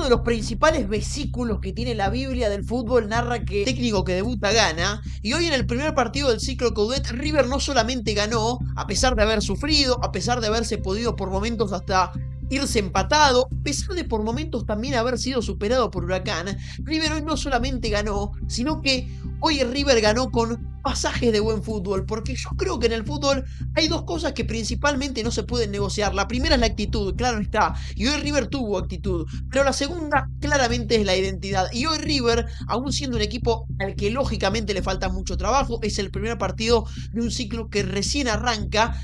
de los principales versículos que tiene la Biblia del fútbol narra que el técnico que debuta gana, y hoy en el primer partido del ciclo Coudet, River no solamente ganó, a pesar de haber sufrido, a pesar de haberse podido por momentos hasta irse empatado, a pesar de por momentos también haber sido superado por Huracán, River hoy no solamente ganó, sino que hoy River ganó con pasajes de buen fútbol, porque yo creo que en el fútbol hay dos cosas que principalmente no se pueden negociar. La primera es la actitud, claro está, y hoy River tuvo actitud, pero la segunda claramente es la identidad, y hoy River, aún siendo un equipo al que lógicamente le falta mucho trabajo, es el primer partido de un ciclo que recién arranca,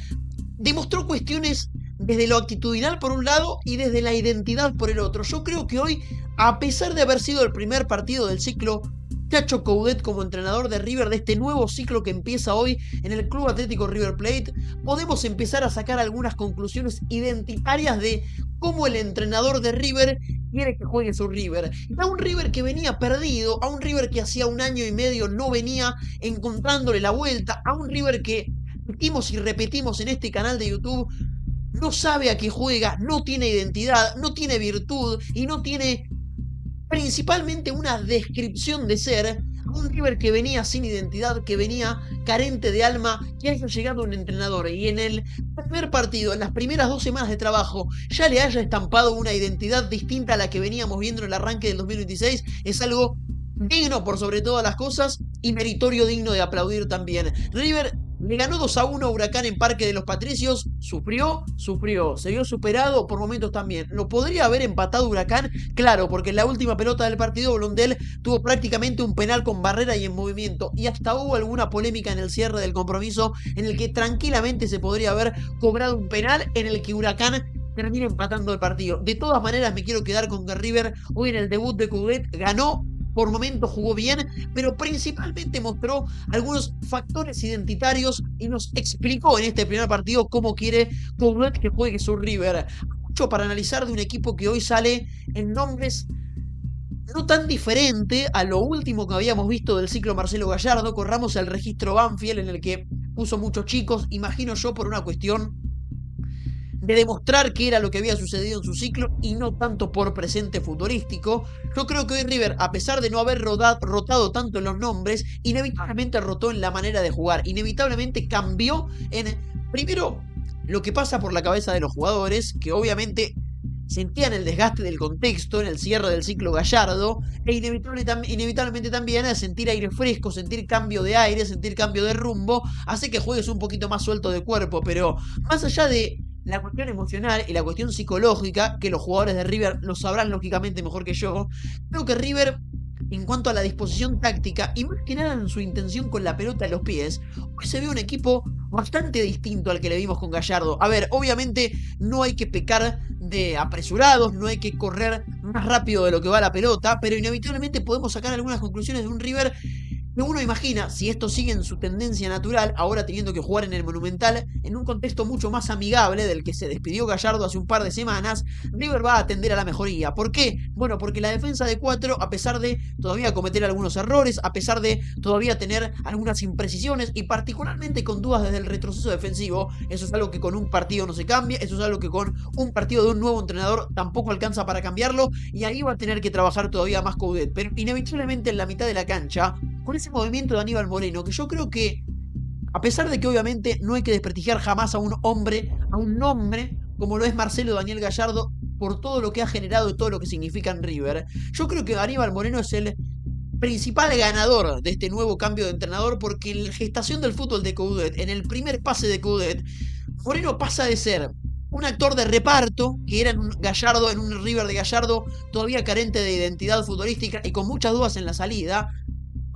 demostró cuestiones desde lo actitudinal por un lado y desde la identidad por el otro. Yo creo que hoy, a pesar de haber sido el primer partido del ciclo Chacho Coudet como entrenador de River, de este nuevo ciclo que empieza hoy en el Club Atlético River Plate, podemos empezar a sacar algunas conclusiones identitarias de cómo el entrenador de River quiere que juegue su River. A un River que venía perdido, a un River que hacía 1 año y medio no venía encontrándole la vuelta, a un River que repetimos y repetimos en este canal de YouTube, no sabe a qué juega, no tiene identidad, no tiene virtud y no tiene principalmente una descripción de ser. Un River que venía sin identidad, que venía carente de alma, que haya llegado un entrenador y en el primer partido, en las primeras 2 semanas de trabajo, ya le haya estampado una identidad distinta a la que veníamos viendo en el arranque del 2026, es algo digno por sobre todas las cosas y meritorio, digno de aplaudir también. River le ganó 2-1 a Huracán en Parque de los Patricios, sufrió, se vio superado por momentos también. ¿Lo podría haber empatado Huracán? Claro, porque en la última pelota del partido Blondel tuvo prácticamente un penal con barrera y en movimiento, y hasta hubo alguna polémica en el cierre del compromiso en el que tranquilamente se podría haber cobrado un penal en el que Huracán termina empatando el partido. De todas maneras me quiero quedar con que River hoy en el debut de Coudet ganó, por momentos jugó bien, pero principalmente mostró algunos factores identitarios y nos explicó en este primer partido cómo quiere Coudet que juegue su River. Mucho para analizar de un equipo que hoy sale en nombres no tan diferente a lo último que habíamos visto del ciclo Marcelo Gallardo. Corramos el registro Banfield en el que puso muchos chicos, imagino yo por una cuestión de demostrar qué era lo que había sucedido en su ciclo y no tanto por presente futbolístico. Yo creo que hoy River, a pesar de no haber rotado tanto en los nombres, inevitablemente rotó en la manera de jugar, inevitablemente cambió en, primero, lo que pasa por la cabeza de los jugadores, que obviamente sentían el desgaste del contexto en el cierre del ciclo Gallardo, e inevitablemente también sentir aire fresco, sentir cambio de aire, sentir cambio de rumbo, hace que juegues un poquito más suelto de cuerpo. Pero más allá de la cuestión emocional y la cuestión psicológica, que los jugadores de River lo sabrán lógicamente mejor que yo, creo que River, en cuanto a la disposición táctica y más que nada en su intención con la pelota en los pies, hoy se ve un equipo bastante distinto al que le vimos con Gallardo. A ver, obviamente no hay que pecar de apresurados, no hay que correr más rápido de lo que va la pelota, pero inevitablemente podemos sacar algunas conclusiones de un River que uno imagina, si esto sigue en su tendencia natural, ahora teniendo que jugar en el Monumental, en un contexto mucho más amigable del que se despidió Gallardo hace un par de semanas, River va a atender a la mejoría. ¿Por qué? Bueno, porque la defensa de 4, a pesar de todavía cometer algunos errores, a pesar de todavía tener algunas imprecisiones y particularmente con dudas desde el retroceso defensivo, eso es algo que con un partido no se cambia, eso es algo que con un partido de un nuevo entrenador tampoco alcanza para cambiarlo, y ahí va a tener que trabajar todavía más Coudet. Pero inevitablemente en la mitad de la cancha, con ese movimiento de Aníbal Moreno, que yo creo que, a pesar de que obviamente no hay que desprestigiar jamás a un hombre, a un nombre como lo es Marcelo Daniel Gallardo, por todo lo que ha generado y todo lo que significa en River, yo creo que Aníbal Moreno es el principal ganador de este nuevo cambio de entrenador, porque en la gestación del fútbol de Coudet, en el primer pase de Coudet, Moreno pasa de ser un actor de reparto, que era en un Gallardo, en un River de Gallardo todavía carente de identidad futbolística y con muchas dudas en la salida,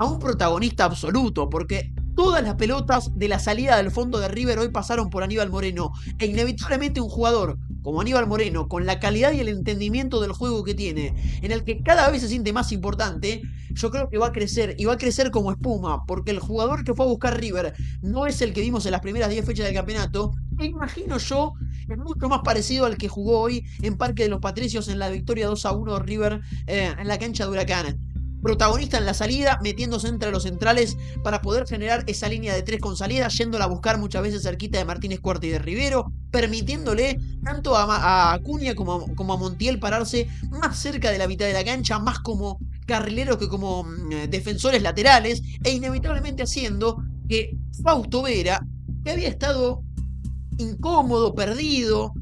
a un protagonista absoluto, porque todas las pelotas de la salida del fondo de River hoy pasaron por Aníbal Moreno, e inevitablemente un jugador como Aníbal Moreno, con la calidad y el entendimiento del juego que tiene, en el que cada vez se siente más importante, yo creo que va a crecer, y va a crecer como espuma, porque el jugador que fue a buscar River no es el que vimos en las primeras 10 fechas del campeonato, e imagino yo, es mucho más parecido al que jugó hoy en Parque de los Patricios en la victoria 2-1 de River en la cancha de Huracán. Protagonista en la salida, metiéndose entre los centrales para poder generar esa línea de 3 con salida, yéndola a buscar muchas veces cerquita de Martínez Cuarta y de Rivero, permitiéndole tanto a Acuña como a Montiel pararse más cerca de la mitad de la cancha, más como carrileros que como defensores laterales, e inevitablemente haciendo que Fausto Vera, que había estado incómodo, perdido,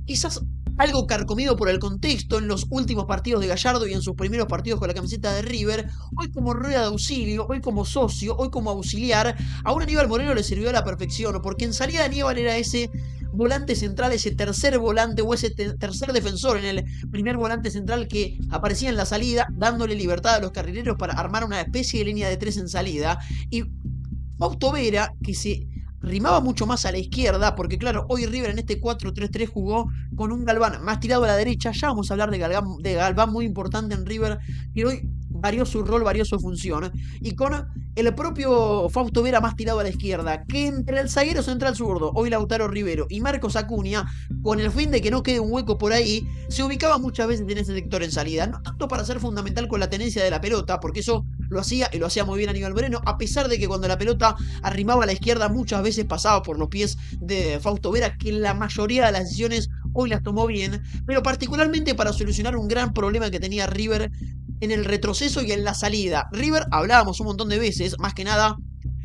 quizás algo carcomido por el contexto en los últimos partidos de Gallardo y en sus primeros partidos con la camiseta de River, hoy como rueda de auxilio, hoy como socio, hoy como auxiliar, a un Aníbal Moreno le sirvió a la perfección, porque en salida Aníbal era ese volante central, ese tercer volante o ese tercer defensor en el primer volante central que aparecía en la salida, dándole libertad a los carrileros para armar una especie de línea de tres en salida. Y Fausto Vera, que se rimaba mucho más a la izquierda, porque claro, hoy River en este 4-3-3 jugó con un Galván más tirado a la derecha. Ya vamos a hablar de Galván muy importante en River, que hoy varió su rol, varió su función, y con el propio Fausto Vera más tirado a la izquierda, que entre el zaguero central zurdo, hoy Lautaro Rivero, y Marcos Acuña, con el fin de que no quede un hueco por ahí, se ubicaba muchas veces en ese sector en salida, no tanto para ser fundamental con la tenencia de la pelota, porque eso lo hacía y lo hacía muy bien Aníbal Moreno, a pesar de que cuando la pelota arrimaba a la izquierda muchas veces pasaba por los pies de Fausto Vera, que en la mayoría de las decisiones hoy las tomó bien, pero particularmente para solucionar un gran problema que tenía River en el retroceso y en la salida. River, hablábamos un montón de veces, más que nada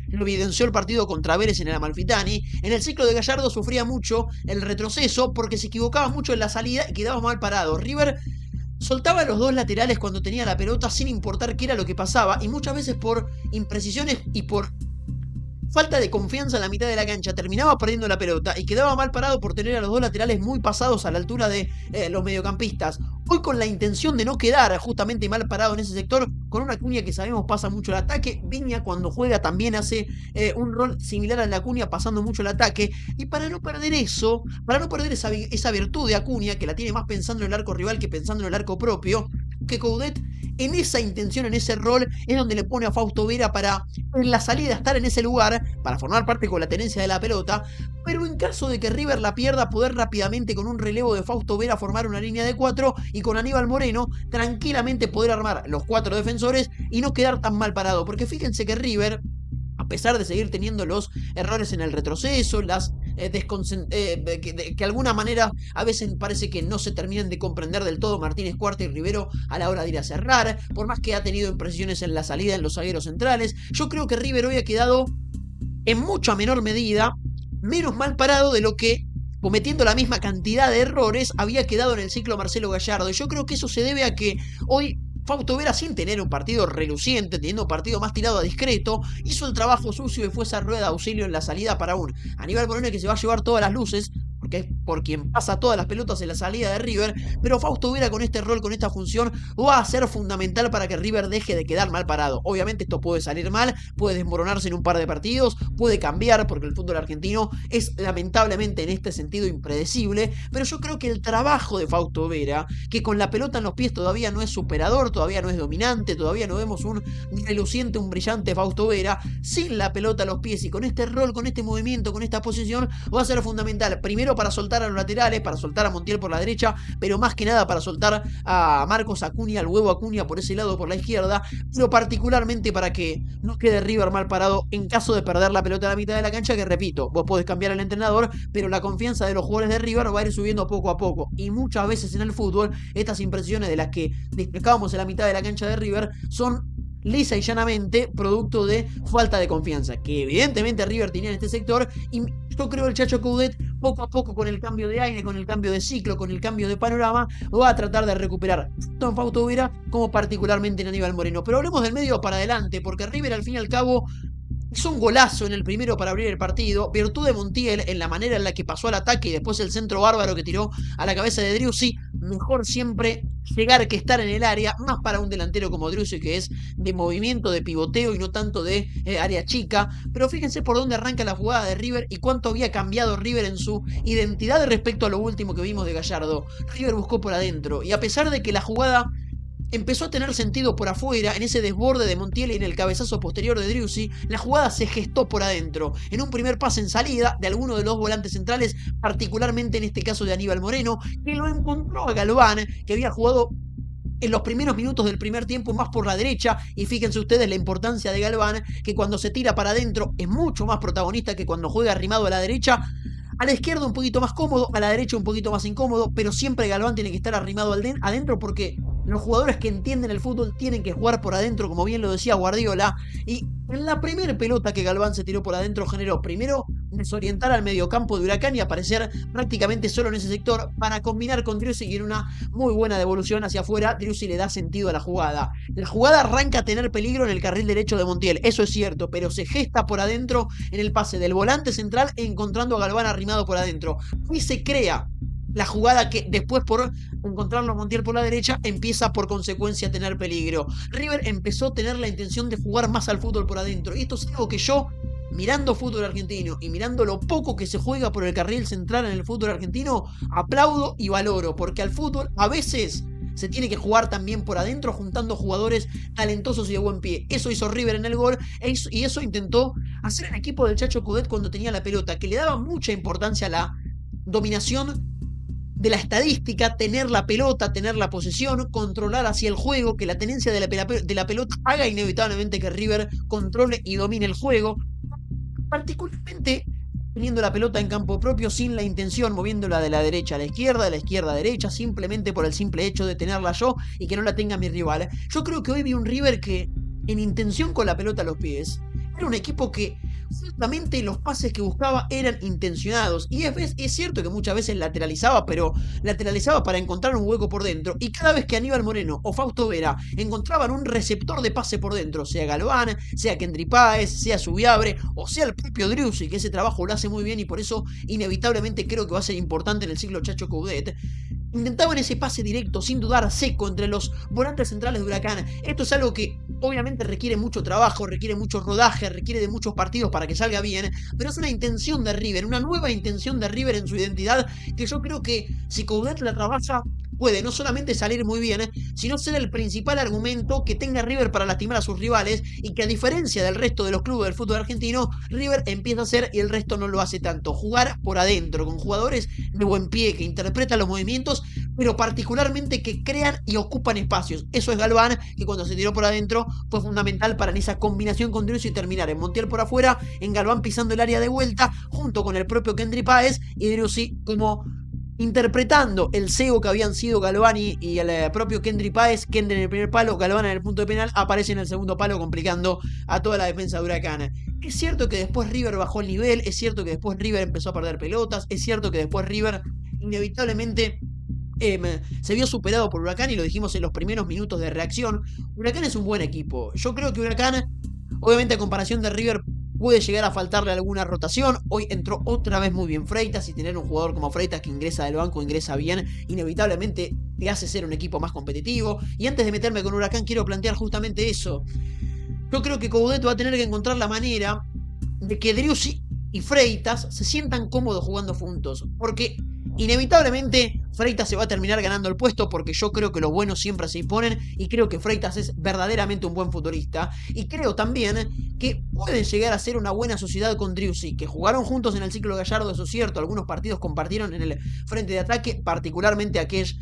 lo evidenció el partido contra Vélez en el Amalfitani. En el ciclo de Gallardo sufría mucho el retroceso porque se equivocaba mucho en la salida y quedaba mal parado. River soltaba los dos laterales cuando tenía la pelota sin importar qué era lo que pasaba, y muchas veces por imprecisiones y por falta de confianza en la mitad de la cancha terminaba perdiendo la pelota y quedaba mal parado por tener a los dos laterales muy pasados a la altura de los mediocampistas. Hoy con la intención de no quedar justamente mal parado en ese sector, con una Acuña que sabemos pasa mucho el ataque, Viña cuando juega también hace un rol similar a la Acuña pasando mucho el ataque, y para no perder eso, para no perder esa virtud de Acuña, que la tiene más pensando en el arco rival que pensando en el arco propio, que Coudet en esa intención, en ese rol, es donde le pone a Fausto Vera para en la salida estar en ese lugar, para formar parte con la tenencia de la pelota, pero en caso de que River la pierda, poder rápidamente con un relevo de Fausto Vera formar una línea de 4 y con Aníbal Moreno tranquilamente poder armar los 4 defensores y no quedar tan mal parado, porque fíjense que River, a pesar de seguir teniendo los errores en el retroceso, las que de alguna manera a veces parece que no se terminan de comprender del todo Martínez Cuarta y Rivero a la hora de ir a cerrar, por más que ha tenido imprecisiones en la salida en los zagueros centrales, yo creo que River hoy ha quedado en mucha menor medida menos mal parado de lo que, cometiendo la misma cantidad de errores, había quedado en el ciclo Marcelo Gallardo. Y yo creo que eso se debe a que hoy Fausto Vera, sin tener un partido reluciente, teniendo un partido más tirado a discreto, hizo el trabajo sucio y fue esa rueda de auxilio en la salida para un Aníbal Moreno que se va a llevar todas las luces, porque es por quien pasa todas las pelotas en la salida de River, pero Fausto Vera con este rol, con esta función, va a ser fundamental para que River deje de quedar mal parado. Obviamente esto puede salir mal, puede desmoronarse en un par de partidos, puede cambiar, porque el fútbol argentino es lamentablemente en este sentido impredecible, pero yo creo que el trabajo de Fausto Vera, que con la pelota en los pies todavía no es superador, todavía no es dominante, todavía no vemos un reluciente, un brillante Fausto Vera, sin la pelota a los pies y con este rol, con este movimiento, con esta posición, va a ser fundamental, primero para soltar a los laterales, para soltar a Montiel por la derecha, pero más que nada para soltar a Marcos Acuña, al huevo Acuña por ese lado, por la izquierda, pero particularmente para que no quede River mal parado en caso de perder la pelota a la mitad de la cancha, que repito, vos podés cambiar al entrenador, pero la confianza de los jugadores de River va a ir subiendo poco a poco, y muchas veces en el fútbol, estas impresiones de las que destacábamos en la mitad de la cancha de River, son lisa y llanamente producto de falta de confianza, que evidentemente River tenía en este sector, y yo creo el Chacho Coudet poco a poco con el cambio de aire, con el cambio de ciclo, con el cambio de panorama, va a tratar de recuperar tanto en Fausto Vera como particularmente en Aníbal Moreno. Pero hablemos del medio para adelante, porque River al fin y al cabo hizo un golazo en el primero para abrir el partido, virtud de Montiel en la manera en la que pasó al ataque y después el centro bárbaro que tiró a la cabeza de Driussi. Mejor siempre llegar que estar en el área, más para un delantero como Driussi, que es de movimiento, de pivoteo y no tanto de área chica. Pero fíjense por dónde arranca la jugada de River y cuánto había cambiado River en su identidad respecto a lo último que vimos de Gallardo. River buscó por adentro y a pesar de que la jugada empezó a tener sentido por afuera, en ese desborde de Montiel y en el cabezazo posterior de Driussi, la jugada se gestó por adentro, en un primer pase en salida de alguno de los volantes centrales, particularmente en este caso de Aníbal Moreno, que lo encontró a Galván, que había jugado en los primeros minutos del primer tiempo más por la derecha, y fíjense ustedes la importancia de Galván, que cuando se tira para adentro es mucho más protagonista que cuando juega arrimado a la derecha. A la izquierda un poquito más cómodo, a la derecha un poquito más incómodo, pero siempre Galván tiene que estar arrimado adentro porque los jugadores que entienden el fútbol tienen que jugar por adentro, como bien lo decía Guardiola. Y en la primera pelota que Galván se tiró por adentro generó primero desorientar al mediocampo de Huracán y aparecer prácticamente solo en ese sector para combinar con Driussi y en una muy buena devolución hacia afuera. Driussi le da sentido a la jugada. La jugada arranca a tener peligro en el carril derecho de Montiel, eso es cierto, pero se gesta por adentro en el pase del volante central encontrando a Galván arrimado por adentro. Y se crea la jugada que después por encontrarlo a Montiel por la derecha empieza por consecuencia a tener peligro. River empezó a tener la intención de jugar más al fútbol por adentro y esto es algo que yo, mirando fútbol argentino y mirando lo poco que se juega por el carril central en el fútbol argentino, aplaudo y valoro, porque al fútbol a veces se tiene que jugar también por adentro juntando jugadores talentosos y de buen pie. Eso hizo River en el gol y eso intentó hacer el equipo del Chacho Coudet cuando tenía la pelota, que le daba mucha importancia a la dominación de la estadística, tener la pelota, tener la posesión, controlar hacia el juego, que la tenencia de la pelota haga inevitablemente que River controle y domine el juego, particularmente teniendo la pelota en campo propio sin la intención, moviéndola de la derecha a la izquierda, de la izquierda a derecha, simplemente por el simple hecho de tenerla yo y que no la tenga mi rival. Yo creo que hoy vi un River que, en intención con la pelota a los pies, era un equipo que justamente los pases que buscaba eran intencionados. Y es cierto que muchas veces lateralizaba, pero lateralizaba para encontrar un hueco por dentro. Y cada vez que Aníbal Moreno o Fausto Vera encontraban un receptor de pase por dentro, sea Galván, sea Kendry Páez, sea Subiabre o sea el propio Driussi, que ese trabajo lo hace muy bien y por eso inevitablemente creo que va a ser importante en el ciclo Chacho Coudet, intentaban ese pase directo, sin dudar, seco, entre los volantes centrales de Huracán. Esto es algo que obviamente requiere mucho trabajo, requiere mucho rodaje, requiere de muchos partidos para que salga bien, pero es una intención de River, una nueva intención de River en su identidad, que yo creo que si Coudet la trabaja, puede no solamente salir muy bien, sino ser el principal argumento que tenga River para lastimar a sus rivales y que a diferencia del resto de los clubes del fútbol argentino, River empieza a hacer y el resto no lo hace tanto. Jugar por adentro, con jugadores de buen pie, que interpretan los movimientos, pero particularmente que crean y ocupan espacios. Eso es Galván, que cuando se tiró por adentro fue fundamental para en esa combinación con Driussi y terminar en Montiel por afuera, en Galván pisando el área de vuelta, junto con el propio Kendry Páez y Driussi como interpretando el cego que habían sido Galván y el propio Kendry Páez. Kendry en el primer palo, Galván en el punto de penal, aparece en el segundo palo complicando a toda la defensa de Huracán. Es cierto que después River bajó el nivel, es cierto que después River empezó a perder pelotas, es cierto que después River inevitablemente se vio superado por Huracán y lo dijimos en los primeros minutos de reacción. Huracán es un buen equipo. Yo creo que Huracán, obviamente a comparación de River, puede llegar a faltarle alguna rotación. Hoy entró otra vez muy bien Freitas y tener un jugador como Freitas que ingresa del banco, ingresa bien, inevitablemente te hace ser un equipo más competitivo. Y antes de meterme con Huracán quiero plantear justamente eso. Yo creo que Coudet va a tener que encontrar la manera de que Driussi y Freitas se sientan cómodos jugando juntos, porque inevitablemente Freitas se va a terminar ganando el puesto porque yo creo que los buenos siempre se imponen y creo que Freitas es verdaderamente un buen futbolista y creo también que puede llegar a ser una buena sociedad con Driussi, que jugaron juntos en el ciclo Gallardo, eso es cierto, algunos partidos compartieron en el frente de ataque, particularmente aquella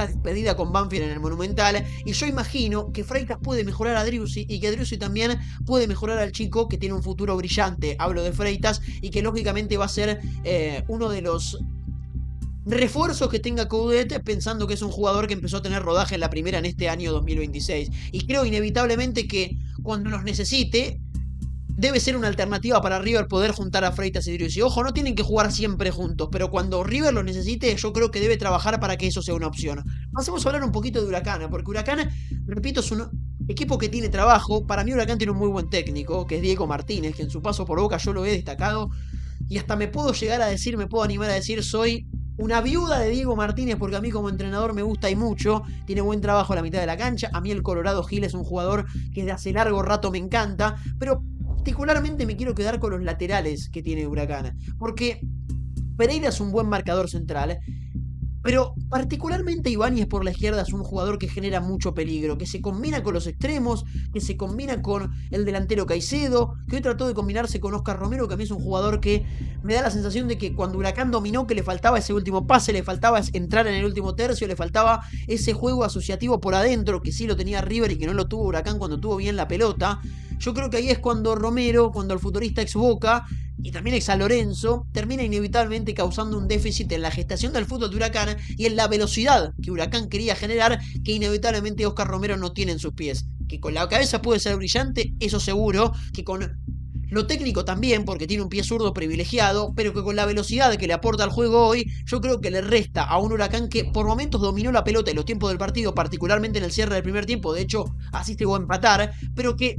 despedida con Banfield en el Monumental, y yo imagino que Freitas puede mejorar a Driussi y que Driussi también puede mejorar al chico que tiene un futuro brillante, hablo de Freitas, y que lógicamente va a ser uno de los refuerzos que tenga Coudet, pensando que es un jugador que empezó a tener rodaje en la primera en este año 2026. Y creo inevitablemente que cuando los necesite, debe ser una alternativa para River poder juntar a Freitas y Driussi. Ojo, no tienen que jugar siempre juntos, pero cuando River lo necesite, yo creo que debe trabajar para que eso sea una opción. Pasemos a hablar un poquito de Huracán, porque Huracán, repito, es un equipo que tiene trabajo. Para mí Huracán tiene un muy buen técnico, que es Diego Martínez, que en su paso por Boca yo lo he destacado. Y hasta me puedo animar a decir, soy una viuda de Diego Martínez, porque a mí como entrenador me gusta y mucho, tiene buen trabajo a la mitad de la cancha. A mí el Colorado Gil es un jugador que de hace largo rato me encanta, pero particularmente me quiero quedar con los laterales que tiene Huracán, porque Pereira es un buen marcador central, pero particularmente Ibáñez por la izquierda es un jugador que genera mucho peligro, que se combina con los extremos, que se combina con el delantero Caicedo, que hoy trató de combinarse con Oscar Romero, que a mí es un jugador que me da la sensación de que cuando Huracán dominó, que le faltaba ese último pase, le faltaba entrar en el último tercio, le faltaba ese juego asociativo por adentro, que sí lo tenía River y que no lo tuvo Huracán cuando tuvo bien la pelota. Yo creo que ahí es cuando Romero, cuando el futbolista ex Boca, y también ex San Lorenzo, termina inevitablemente causando un déficit en la gestación del fútbol de Huracán y en la velocidad que Huracán quería generar, que inevitablemente Oscar Romero no tiene en sus pies. Que con la cabeza puede ser brillante, eso seguro, que con lo técnico también, porque tiene un pie zurdo privilegiado, pero que con la velocidad que le aporta al juego hoy, yo creo que le resta a un Huracán que por momentos dominó la pelota en los tiempos del partido, particularmente en el cierre del primer tiempo, de hecho así llegó a empatar, pero que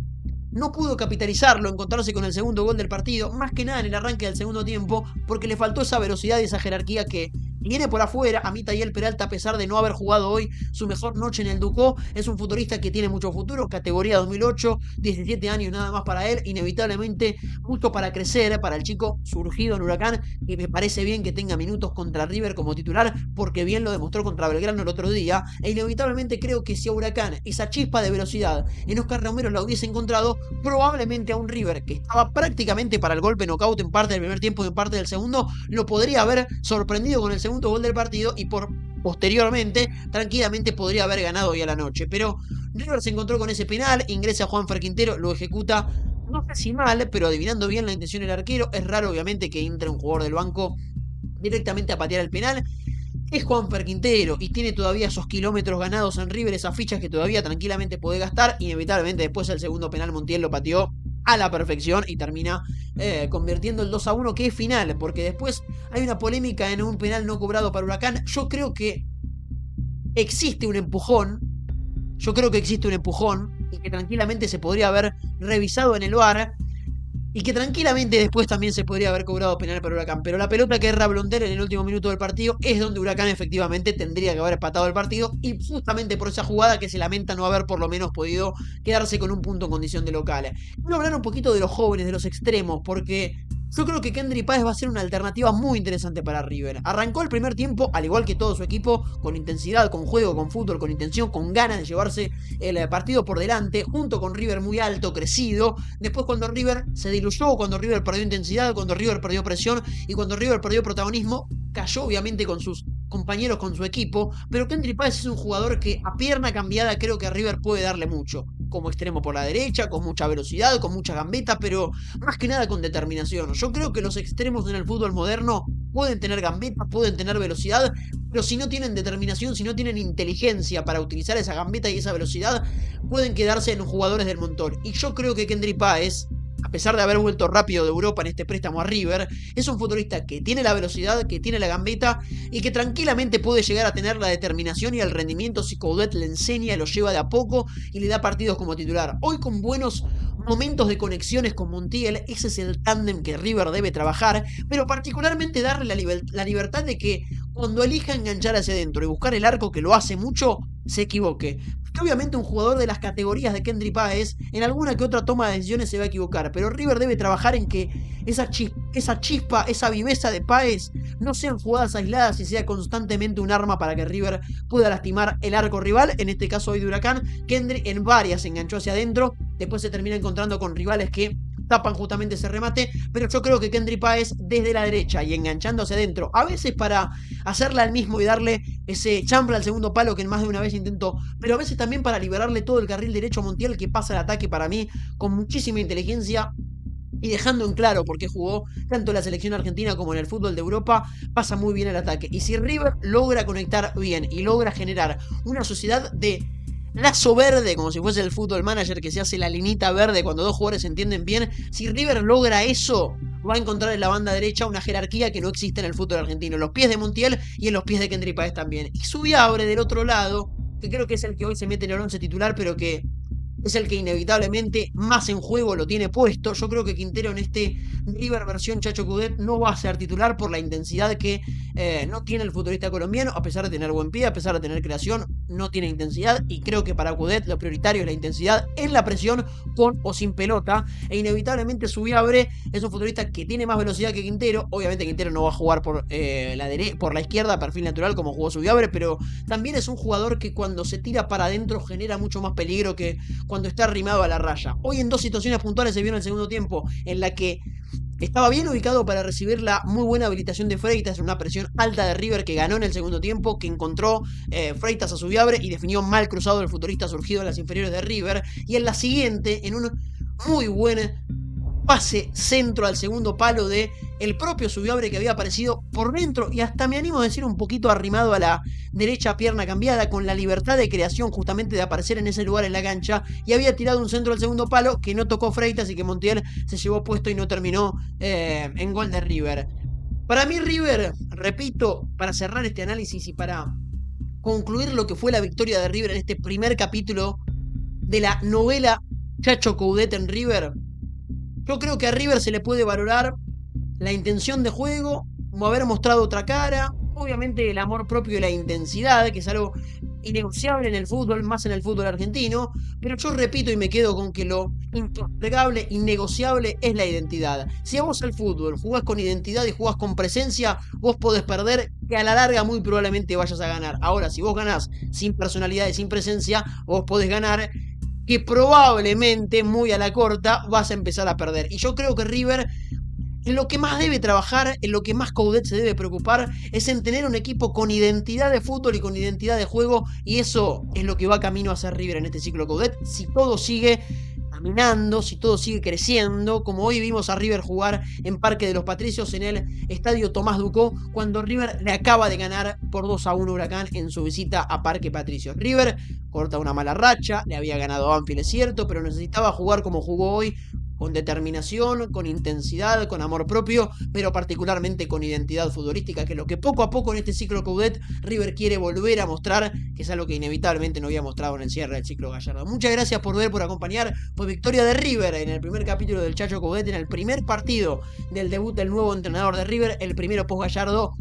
no pudo capitalizarlo, encontrarse con el segundo gol del partido, más que nada en el arranque del segundo tiempo, porque le faltó esa velocidad y esa jerarquía que viene por afuera. A mí Tayel Peralta, a pesar de no haber jugado hoy su mejor noche en el Ducó, es un futbolista que tiene mucho futuro, categoría 2008, 17 años nada más para él, inevitablemente mucho para crecer, para el chico surgido en Huracán, y me parece bien que tenga minutos contra River como titular, porque bien lo demostró contra Belgrano el otro día, e inevitablemente creo que si a Huracán esa chispa de velocidad en Oscar Romero la hubiese encontrado, probablemente a un River que estaba prácticamente para el golpe knockout en parte del primer tiempo y en parte del segundo, lo podría haber sorprendido con el segundo gol del partido y posteriormente tranquilamente podría haber ganado hoy a la noche. Pero River se encontró con ese penal, ingresa Juanfer Quintero, lo ejecuta no sé si mal, pero adivinando bien la intención del arquero. Es raro obviamente que entre un jugador del banco directamente a patear el penal. Es Juanfer Quintero y tiene todavía esos kilómetros ganados en River, esas fichas que todavía tranquilamente puede gastar. Inevitablemente después el segundo penal Montiel lo pateó a la perfección y termina convirtiendo el 2-1, que es final, porque después hay una polémica en un penal no cobrado para Huracán. Yo creo que existe un empujón, y que tranquilamente se podría haber revisado en el VAR y que tranquilamente después también se podría haber cobrado penal para Huracán. Pero la pelota que erra Blonder en el último minuto del partido es donde Huracán efectivamente tendría que haber empatado el partido, y justamente por esa jugada que se lamenta no haber por lo menos podido quedarse con un punto en condición de local. Quiero hablar un poquito de los jóvenes, de los extremos, porque yo creo que Kendry Páez va a ser una alternativa muy interesante para River. Arrancó el primer tiempo, al igual que todo su equipo, con intensidad, con juego, con fútbol, con intención, con ganas de llevarse el partido por delante, junto con River muy alto, crecido. Después cuando River se diluyó, cuando River perdió intensidad, cuando River perdió presión y cuando River perdió protagonismo, cayó obviamente con sus compañeros, con su equipo, pero Kendry Páez es un jugador que a pierna cambiada creo que a River puede darle mucho, como extremo por la derecha, con mucha velocidad, con mucha gambeta, pero más que nada con determinación. Yo creo que los extremos en el fútbol moderno pueden tener gambeta, pueden tener velocidad, pero si no tienen determinación, si no tienen inteligencia para utilizar esa gambeta y esa velocidad, pueden quedarse en jugadores del montón. Y yo creo que Kendry Páez, a pesar de haber vuelto rápido de Europa en este préstamo a River, es un futbolista que tiene la velocidad, que tiene la gambeta y que tranquilamente puede llegar a tener la determinación y el rendimiento si Coudet le enseña, lo lleva de a poco y le da partidos como titular. Hoy con buenos momentos de conexiones con Montiel, ese es el tándem que River debe trabajar, pero particularmente darle la libertad de que cuando elija enganchar hacia adentro y buscar el arco, que lo hace mucho, se equivoque. Que obviamente un jugador de las categorías de Kendry Páez en alguna que otra toma de decisiones se va a equivocar, pero River debe trabajar en que esa chispa, esa viveza de Páez no sean jugadas aisladas y sea constantemente un arma para que River pueda lastimar el arco rival. En este caso hoy de Huracán, Kendry en varias se enganchó hacia adentro, después se termina encontrando con rivales que tapan justamente ese remate, pero yo creo que Kendry Páez desde la derecha y enganchando hacia adentro, a veces para hacerle al mismo y darle ese chambre al segundo palo que en más de una vez intentó, pero a veces también para liberarle todo el carril derecho a Montiel, que pasa el ataque para mí con muchísima inteligencia y dejando en claro por qué jugó tanto en la selección argentina como en el fútbol de Europa, pasa muy bien el ataque. Y si River logra conectar bien y logra generar una sociedad de lazo verde, como si fuese el fútbol manager que se hace la linita verde cuando dos jugadores se entienden bien, si River logra eso, va a encontrar en la banda derecha una jerarquía que no existe en el fútbol argentino, en los pies de Montiel y en los pies de Kendry Páez también. Y Subiabre del otro lado, que creo que es el que hoy se mete en el 11 titular, pero que es el que inevitablemente más en juego lo tiene puesto. Yo creo que Quintero en este River versión Chacho Coudet no va a ser titular por la intensidad que no tiene el futbolista colombiano, a pesar de tener buen pie, a pesar de tener creación, no tiene intensidad, y creo que para Coudet lo prioritario es la intensidad en la presión con o sin pelota, e inevitablemente Subiabre es un futbolista que tiene más velocidad que Quintero. Obviamente Quintero no va a jugar por la izquierda, perfil natural como jugó Subiabre, pero también es un jugador que cuando se tira para adentro genera mucho más peligro que cuando está arrimado a la raya. Hoy en dos situaciones puntuales se vio en el segundo tiempo en la que estaba bien ubicado para recibir la muy buena habilitación de Freitas, una presión alta de River que ganó en el segundo tiempo, que encontró Freitas a Subiabre y definió mal cruzado el futbolista surgido en las inferiores de River. Y en la siguiente, en un muy buen pase centro al segundo palo de el propio Zubiabre, que había aparecido por dentro y hasta me animo a decir un poquito arrimado a la derecha pierna cambiada, con la libertad de creación justamente de aparecer en ese lugar en la cancha, y había tirado un centro al segundo palo que no tocó Freitas y que Montiel se llevó puesto y no terminó en gol de River. Para mí River, repito, para cerrar este análisis y para concluir lo que fue la victoria de River en este primer capítulo de la novela Chacho Coudet en River, yo creo que a River se le puede valorar la intención de juego, como haber mostrado otra cara, obviamente el amor propio y la intensidad, que es algo innegociable en el fútbol, más en el fútbol argentino, pero yo repito y me quedo con que lo impostergable, innegociable es la identidad. Si a vos al fútbol jugás con identidad y jugás con presencia, vos podés perder, que a la larga muy probablemente vayas a ganar. Ahora, si vos ganás sin personalidad y sin presencia, vos podés ganar, que probablemente muy a la corta vas a empezar a perder. Y yo creo que River, en lo que más debe trabajar, en lo que más Coudet se debe preocupar, es en tener un equipo con identidad de fútbol y con identidad de juego, y eso es lo que va camino a ser River en este ciclo Coudet, si todo sigue caminando, si todo sigue creciendo, como hoy vimos a River jugar en Parque de los Patricios, en el Estadio Tomás Ducó, cuando River le acaba de ganar por 2-1 Huracán en su visita a Parque Patricios. River corta una mala racha, le había ganado a Banfield, es cierto, pero necesitaba jugar como jugó hoy, con determinación, con intensidad, con amor propio, pero particularmente con identidad futbolística, que es lo que poco a poco en este ciclo Coudet River quiere volver a mostrar, que es algo que inevitablemente no había mostrado en el cierre del ciclo Gallardo. Muchas gracias por ver, por acompañar. Fue victoria de River en el primer capítulo del Chacho Coudet, en el primer partido del debut del nuevo entrenador de River, el primero post Gallardo,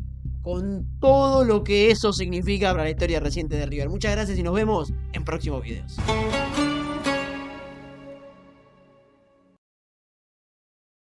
con todo lo que eso significa para la historia reciente de River. Muchas gracias y nos vemos en próximos videos.